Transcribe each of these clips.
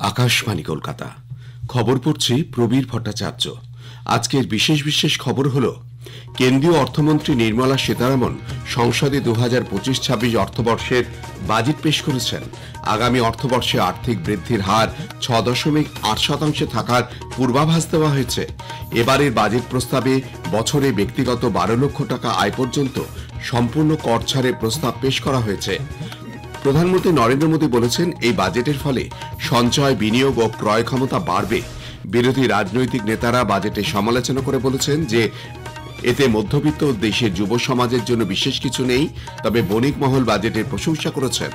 আকাশবাণী কলকাতা। খবর পড়ছি প্রবীর ভট্টাচার্য। আজকের বিশেষ খবর হল, কেন্দ্রীয় অর্থমন্ত্রী নির্মলা সীতারামন সংসদে 2025-26 অর্থবর্ষের বাজেট পেশ করেছেন। আগামী অর্থবর্ষে আর্থিক বৃদ্ধির হার 6.8% থাকার পূর্বাভাস দেওয়া হয়েছে। এবারের বাজেট প্রস্তাবে বছরে ব্যক্তিগত 12 লক্ষ টাকা আয় পর্যন্ত সম্পূর্ণ কর ছাড়ের প্রস্তাব পেশ করা হয়েছে। প্রধানমন্ত্রী নরেন্দ্র মোদী বলেছেন, এই বাজেটের ফলে সঞ্চয়, বিনিয়োগ ও ক্রয় ক্ষমতা বাড়বে। বিরোধী রাজনৈতিক নেতারা বাজেটের সমালোচনা করে বলেছেন যে এতে মধ্যবিত্ত দেশের যুব সমাজের জন্য বিশেষ কিছু নেই। তবে বণিক মহল বাজেটের প্রশংসা করেছেন।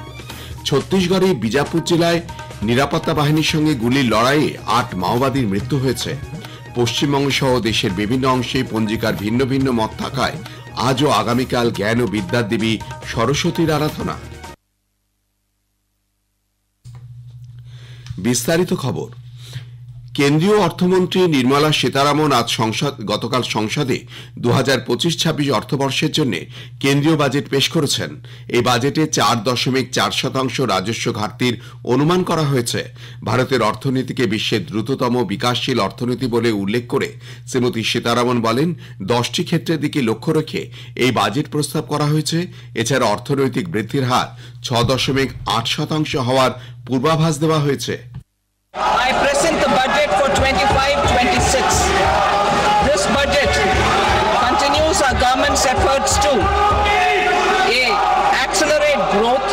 ছত্তিশগড়ের বিজাপুর জেলায় নিরাপত্তা বাহিনীর সঙ্গে গুলির লড়াইয়ে 8 মাওবাদীর মৃত্যু হয়েছে। পশ্চিমবঙ্গ সহ দেশের বিভিন্ন অংশে পঞ্জিকার ভিন্ন ভিন্ন মত থাকায় আজ ও আগামীকাল জ্ঞান ও বিদ্যার দেবী সরস্বতীর আরাধনা। বিস্তারিত খবর। কেন্দ্রীয় অর্থমন্ত্রী নির্মলা সীতারামন গতকাল সংসদে 2025-26 অর্থবর্ষের জন্য কেন্দ্রীয় বাজেট পেশ করেছেন। এই বাজেটে 4.4% রাজস্ব ঘাটতির অনুমান করা হয়েছে। ভারতের অর্থনীতিকে বিশ্বের দ্রুততম বিকাশশীল অর্থনীতি বলে উল্লেখ করে শ্রীমতী সীতারামন বলেন, 10টি ক্ষেত্রের দিকে লক্ষ্য রেখে এই বাজেট প্রস্তাব করা হয়েছে। এছাড়া অর্থনৈতিক বৃদ্ধির হার 6.8% হওয়ার পূর্বাভাস দেওয়া হয়েছে। I present the budget for 25-26. This budget continues our government's efforts to A. Accelerate growth,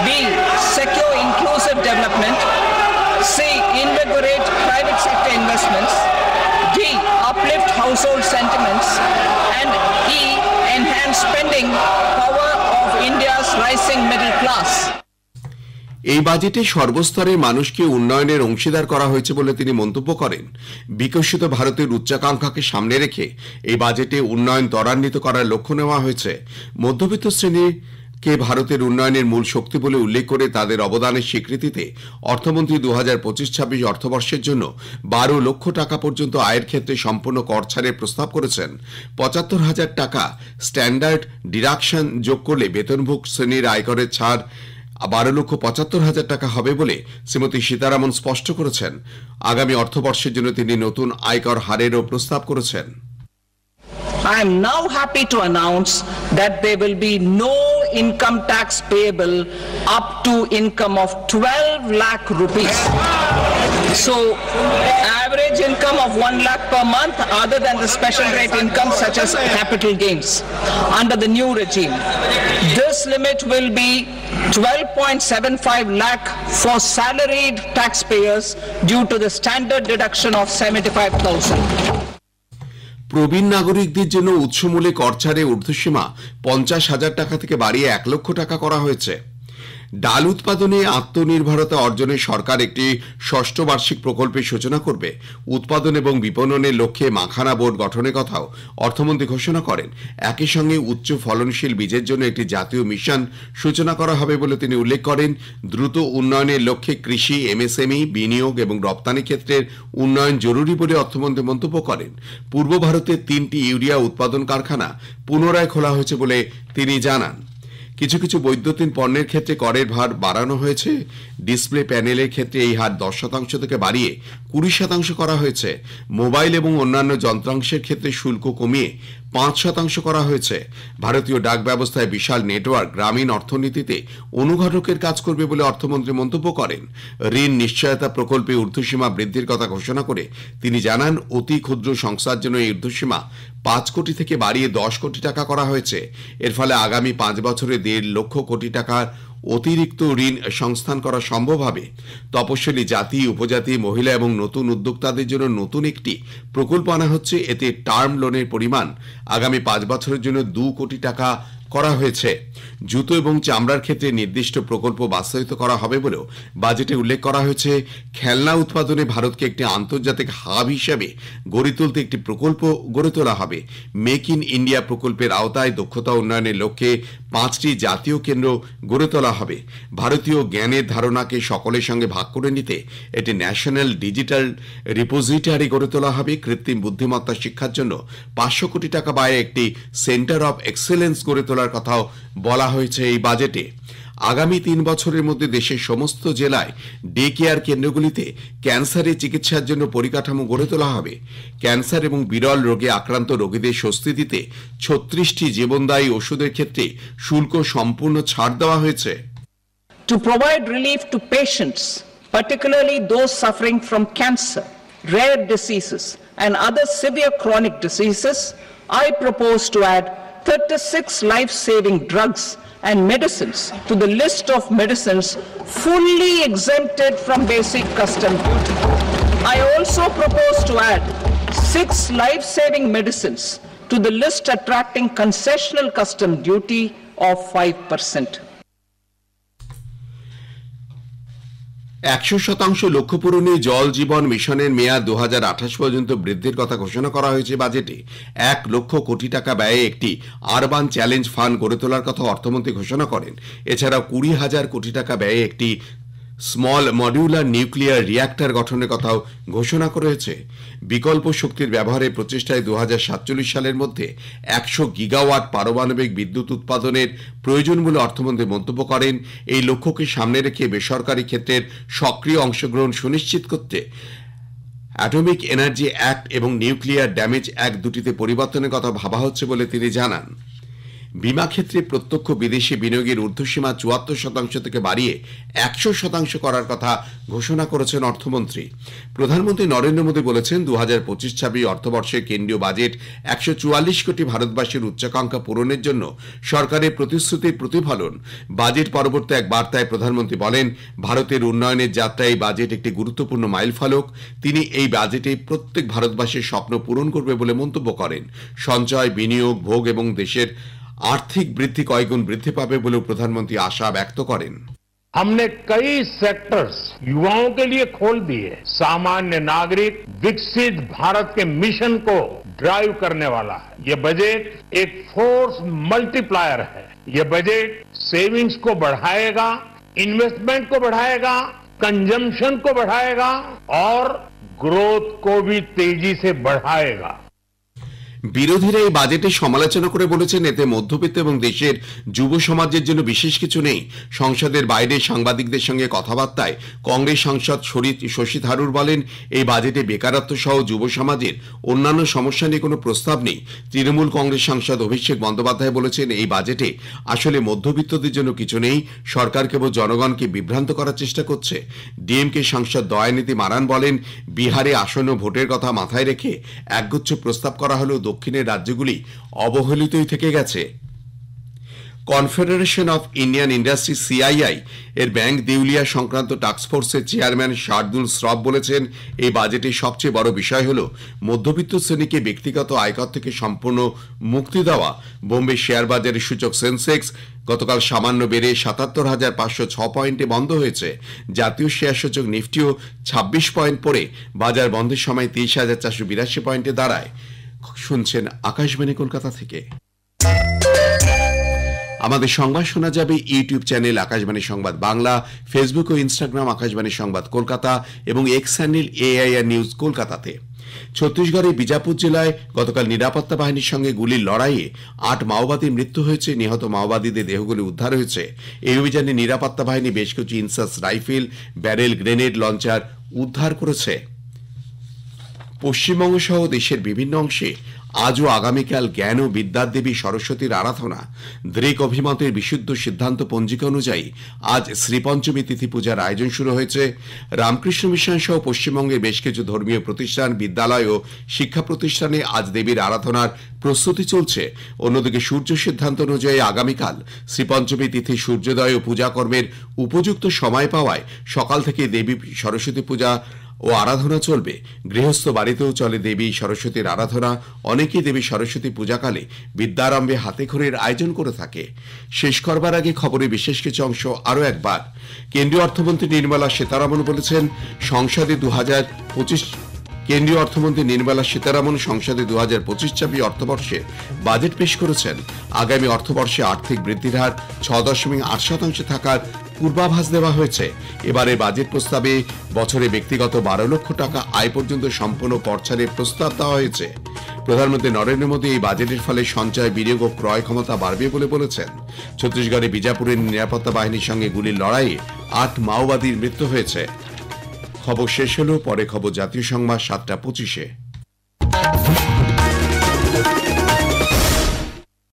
B. Secure inclusive development, C. Invigorate private sector investments, D. Uplift household sentiments, and E. Enhance spending power of India's rising middle class. এই বাজেটে সর্বস্তরের মানুষকে উন্নয়নের অংশীদার করা হয়েছে বলে তিনি মন্তব্য করেন। বিকশিত ভারতের উচ্চাকাঙ্ক্ষাকে সামনে রেখে এই বাজেটে উন্নয়ন ত্বরান্বিত করার লক্ষ্য নেওয়া হয়েছে। মধ্যবিত্ত শ্রেণীকে ভারতের উন্নয়নের মূল শক্তি বলে উল্লেখ করে তাদের অবদানের স্বীকৃতিতে অর্থমন্ত্রী 2025-26 অর্থবর্ষের জন্য 12 লক্ষ টাকা পর্যন্ত আয়ের ক্ষেত্রে সম্পূর্ণ কর ছাড়ের প্রস্তাব করেছেন। 75,000 টাকা স্ট্যান্ডার্ড ডিডাকশন যোগ করলে বেতনভোগ শ্রেণীর আয়করের ছাড় 12,75,000 টাকা হবে বলে শ্রীমতী সীতারামন স্পষ্ট করেছেন। আগামী অর্থবর্ষের জন্য তিনি নতুন আয়কর হারেরও প্রস্তাব করেছেন। I am now happy to announce that there will be no income tax payable up to income of 12 lakh rupees. So, average income of 1 lakh per month other than the special rate income such as capital gains under the new regime. This limit will be 12.75 lakh for salaried taxpayers due to the standard deduction of 75,000. প্রবীণ নাগরিকদের জন্য উৎসমূলে কর ছাড়ে ঊর্ধ্বসীমা 50,000 টাকা থেকে বাড়িয়ে 1 লক্ষ টাকা করা হয়েছে। ডাল উৎপাদনে আত্মনির্ভরতা অর্জনে সরকার একটি 6ষ্ঠ বার্ষিক প্রকল্পের সূচনা করবে। উৎপাদন এবং বিপণনের লক্ষ্যে মাখানা বোর্ড গঠনের কথাও অর্থমন্ত্রী ঘোষণা করেন। একই সঙ্গে উচ্চ ফলনশীল বীজের জন্য একটি জাতীয় মিশন সূচনা করা হবে বলে তিনি উল্লেখ করেন। দ্রুত উন্নয়নের লক্ষ্যে কৃষি, এমএসএমই, বিনিয়োগ এবং রপ্তানি ক্ষেত্রের উন্নয়ন জরুরি বলে অর্থমন্ত্রী মন্তব্য করেন। পূর্ব ভারতের 3টি ইউরিয়া উৎপাদন কারখানা পুনরায় খোলা হয়েছে বলে তিনি জানান। কিছু কিছু বৈদ্যুতিন পণ্যের ক্ষেত্রে করের ভার বাড়ানো হয়েছে। ডিসপ্লে প্যানেলের ক্ষেত্রে এই হার 10% থেকে বাড়িয়ে 20% করা হয়েছে। মোবাইল এবং অন্যান্য যন্ত্রাংশের ক্ষেত্রে শুল্ক কমিয়ে 5% করা হয়েছে। ভারতীয় ডাক ব্যবস্থায় বিশাল নেটওয়ার্ক গ্রামীণ অর্থনীতিতে অনুঘটকের কাজ করবে বলে অর্থমন্ত্রী মন্তব্য করেন। ঋণ নিশ্চয়তা প্রকল্পে ঊর্ধ্বসীমা বৃদ্ধির কথা ঘোষণা করে তিনি জানান, অতি ক্ষুদ্র সংস্থার জন্য এই ঊর্ধ্বসীমা 5 কোটি থেকে বাড়িয়ে 10 কোটি টাকা করা হয়েছে। এর ফলে আগামী 5 বছরে 1.5 লক্ষ কোটি টাকার অতিরিক্ত ঋণ সংস্থান করা সম্ভব হবে। তপশিলি জাতি, উপজাতি, মহিলা এবং নতুন উদ্যোক্তাদের জন্য নতুন একটি প্রকল্প আনা হচ্ছে। এতে টার্ম লোনের পরিমাণ আগামী 5 বছরের জন্য 2 কোটি টাকা করা হয়েছে। জুতো এবং চামড়ার ক্ষেত্রে নির্দিষ্ট প্রকল্প বাস্তবায়িত করা হবে বলেও বাজেটে উল্লেখ করা হয়েছে। খেলনা উৎপাদনে ভারতকে একটি আন্তর্জাতিক হাব হিসেবে গড়ে তুলতে একটি প্রকল্প গড়ে তোলা হবে। মেক ইন ইন্ডিয়া প্রকল্পের আওতায় দক্ষতা উন্নয়নের লক্ষ্যে 5টি জাতীয় কেন্দ্র গড়ে তোলা হবে। ভারতীয় জ্ঞানের ধারণাকে সকলের সঙ্গে ভাগ করে নিতে একটি ন্যাশনাল ডিজিটাল রিপোজিটরি গড়ে তোলা হবে। কৃত্রিম বুদ্ধিমত্তা শিক্ষার জন্য 500 কোটি টাকা ব্যয়ে একটি সেন্টার অব এক্সেলেন্স গড়ে তোলার কথাও বলা হয়েছে এই বাজেটে। আগামী 3 বছরের মধ্যে দেশের সমস্ত জেলায় ডে কেয়ার কেন্দ্রগুলিতে ক্যান্সারের চিকিৎসার জন্য পরিকাঠামো গড়ে তোলা হবে। ক্যান্সার এবং বিরল রোগে আক্রান্ত রোগীদের স্বস্তি দিতে 36টি জীবনদায়ী ওষুধের ক্ষেত্রে শুল্ক সম্পূর্ণ ছাড় দেওয়া হয়েছে। To provide relief to patients, particularly those suffering from cancer, rare diseases, and other severe chronic diseases, I propose to add 36 life-saving drugs and medicines to the list of medicines fully exempted from basic custom duty. I also propose to add 6 life-saving medicines to the list attracting concessional custom duty of 5%. 100% লক্ষ্য পূরণে জল জীবন মিশনের মেয়াদ 2028 পর্যন্ত বৃদ্ধির কথা ঘোষণা করা হয়েছে। বাজেটে 1 লক্ষ কোটি টাকা ব্যয়ে একটি আরবান চ্যালেঞ্জ ফান্ড গড়ে তোলার কথা অর্থমন্ত্রী ঘোষণা করেন। এছাড়াও 20,000 কোটি টাকা ব্যয়ে একটি স্মল মডিউলার নিউক্লিয়ার রিঅ্যাক্টর গঠনের কথাও ঘোষণা করা হয়েছে। বিকল্প শক্তির ব্যবহারের প্রচেষ্টায় 2047 সালের মধ্যে 100 গিগাওয়াট পারমাণবিক বিদ্যুৎ উৎপাদনের প্রয়োজন বলে অর্থমন্ত্রী মন্তব্য করেন। এই লক্ষ্যকে সামনে রেখে বেসরকারি ক্ষেত্রের সক্রিয় অংশগ্রহণ সুনিশ্চিত করতে অ্যাটমিক এনার্জি অ্যাক্ট এবং নিউক্লিয়ার ড্যামেজ অ্যাক্ট দুটিতে পরিবর্তনের কথা ভাবা হচ্ছে বলে তিনি জানান। বিমা ক্ষেত্রে প্রত্যক্ষ বিদেশি বিনিয়োগের ঊর্ধ্বসীমা 74% থেকে বাড়িয়ে 100% করার কথা ঘোষণা করেছেন অর্থমন্ত্রী। প্রধানমন্ত্রী নরেন্দ্র মোদী বলেছেন 2025-26 অর্থবর্ষের কেন্দ্রীয় বাজেট 144 কোটি ভারতবাসীর উচ্চাকাঙ্ক্ষা পূরণের জন্য সরকারের প্রতিশ্রুতির প্রতিফলন। বাজেট পরবর্তী এক বার্তায় প্রধানমন্ত্রী বলেন, ভারতের উন্নয়নের যাত্রায় এই বাজেট একটি গুরুত্বপূর্ণ মাইলফলক। তিনি এই বাজেটে প্রত্যেক ভারতবাসীর স্বপ্ন পূরণ করবে বলে মন্তব্য করেন। সঞ্চয়, বিনিয়োগ, ভোগ এবং দেশের आर्थिक वृद्धि कई गुण वृद्धि पावे बोले प्रधानमंत्री आशा व्यक्त करें। हमने कई सेक्टर्स युवाओं के लिए खोल दिए। सामान्य नागरिक विकसित भारत के मिशन को ड्राइव करने वाला है। ये बजट एक फोर्स मल्टीप्लायर है। ये बजट सेविंग्स को बढ़ाएगा, इन्वेस्टमेंट को बढ़ाएगा, कंजम्पशन को बढ़ाएगा और ग्रोथ को भी तेजी से बढ़ाएगा। বিরোধীরা এই বাজেটের সমালোচনা করে বলেছেন, এতে মধ্যবিত্ত এবং দেশের যুব সমাজের জন্য বিশেষ কিছু নেই। সংসদের বাইরে সাংবাদিকদের সঙ্গে কথাবার্তায় কংগ্রেস সাংসদ শশী থারুর বলেন, এই বাজেটে বেকারত্ব সহ যুব সমাজের অন্যান্য সমস্যা নিয়ে কোনো প্রস্তাব নেই। তৃণমূল কংগ্রেস সাংসদ অভিষেক বন্দ্যোপাধ্যায় বলেছেন, এই বাজেটে আসলে মধ্যবিত্তদের জন্য কিছু নেই। সরকার কেবল জনগণকে বিভ্রান্ত করার চেষ্টা করছে। ডিএমকে সাংসদ দয়ানিধি মারান বলেন, বিহারে আসন্ন ভোটের কথা মাথায় রেখে একগুচ্ছ প্রস্তাব করা হলেও দক্ষিণের রাজ্যগুলি অবহেলিতই থেকে গেছে। Confederation of Indian industry CII এর ব্যাংক দেউলিয়া সংক্রান্ত টাস্কফোর্সের চেয়ারম্যান শার্দুল শ্রফ বলেছেন, এই বাজেটের সবচেয়ে বড় বিষয় হল মধ্যবিত্ত শ্রেণীকে ব্যক্তিগত আয়কর থেকে সম্পূর্ণ মুক্তি দেওয়া। বোম্বে শেয়ার বাজারের সূচক সেন্সেক্স গতকাল সামান্য বেড়ে 77,506 পয়েন্টে বন্ধ হয়েছে। জাতীয় শেয়ার সূচক নিফটিও 26 পয়েন্ট পড়ে বাজার বন্ধের সময় 23,482 পয়েন্টে দাঁড়ায়। শুনছেন আকাশবাণী কলকাতা থেকে। আমাদের সংবাদ শোনা যাবে ইউটিউব চ্যানেল আকাশবাণী সংবাদ বাংলা, ফেসবুক ও ইনস্টাগ্রাম আকাশবাণী সংবাদ কলকাতা এবং এক্স হ্যান্ডেল এআইআর নিউজ কলকাতাতে। ছত্তিশগড়ের বিজাপুর জেলায় গতকাল নিরাপত্তা বাহিনীর সঙ্গে গুলির লড়াইয়ে 8 মাওবাদীর মৃত্যু হয়েছে। নিহত মাওবাদীদের দেহগুলি উদ্ধার হয়েছে। এই অভিযানে নিরাপত্তা বাহিনী বেশ কিছু INSAS rifle, barrel, grenade launcher উদ্ধার করেছে। পশ্চিমবঙ্গ সহ দেশের বিভিন্ন অংশে আজ ও আগামীকাল জ্ঞান ও বিদ্যার দেবী সরস্বতীর আরাধনা। দ্রেক অভিমতের বিশুদ্ধ সিদ্ধান্ত পঞ্জিকা অনুযায়ী আজ শ্রীপঞ্চমী তিথি পূজার আয়োজন শুরু হয়েছে। রামকৃষ্ণ মিশন সহ পশ্চিমবঙ্গের বেশ কিছু ধর্মীয় প্রতিষ্ঠান, বিদ্যালয় ও শিক্ষা প্রতিষ্ঠানে আজ দেবীর আরাধনার প্রস্তুতি চলছে। অন্যদিকে সূর্য সিদ্ধান্ত অনুযায়ী আগামীকাল শ্রীপঞ্চমী তিথি সূর্যোদয় ও পূজাকর্মের উপযুক্ত সময় পাওয়ায় সকাল থেকে দেবী সরস্বতী পূজা ও আরাধনা চলবে। গৃহস্থ বাড়িতেও চলে দেবী সরস্বতীর আরাধনা। অনেকেই দেবী সরস্বতী পূজাকালে বিদ্যারম্ভে হাতেখড়ির আয়োজন করে থাকে। শেষ করবার আগে খবরের বিশেষ কিছু অংশ আরও একবার। কেন্দ্রীয় অর্থমন্ত্রী নির্মলা সীতারামন বলেছেন, কেন্দ্রীয় অর্থমন্ত্রী নির্মলা সীতারামন সংসদে 2025-26 অর্থবর্ষে বাজেট পেশ করেছেন। আগামী অর্থবর্ষে আর্থিক বৃদ্ধির হার 6.8% থাকার পূর্বাভাস দেওয়া হয়েছে। এবারে বাজেট প্রস্তাবে বছরে ব্যক্তিগত 12 লক্ষ টাকা আয় পর্যন্ত সম্পূর্ণ কর ছাড়ের প্রস্তাব দেওয়া হয়েছে। প্রধানমন্ত্রী নরেন্দ্র মোদী এই বাজেটের ফলে সঞ্চয়, বিনিয়োগ ও ক্রয় ক্ষমতা বাড়বে বলে বলেছেন। ছত্তিশগড়ে বিজাপুরের নিরাপত্তা বাহিনীর সঙ্গে গুলির লড়াইয়ে 8 মাওবাদীর মৃত্যু হয়েছে। খবর শেষ হলো, পরে খবর জাতীয় সংবাদ 7টা 25-এ।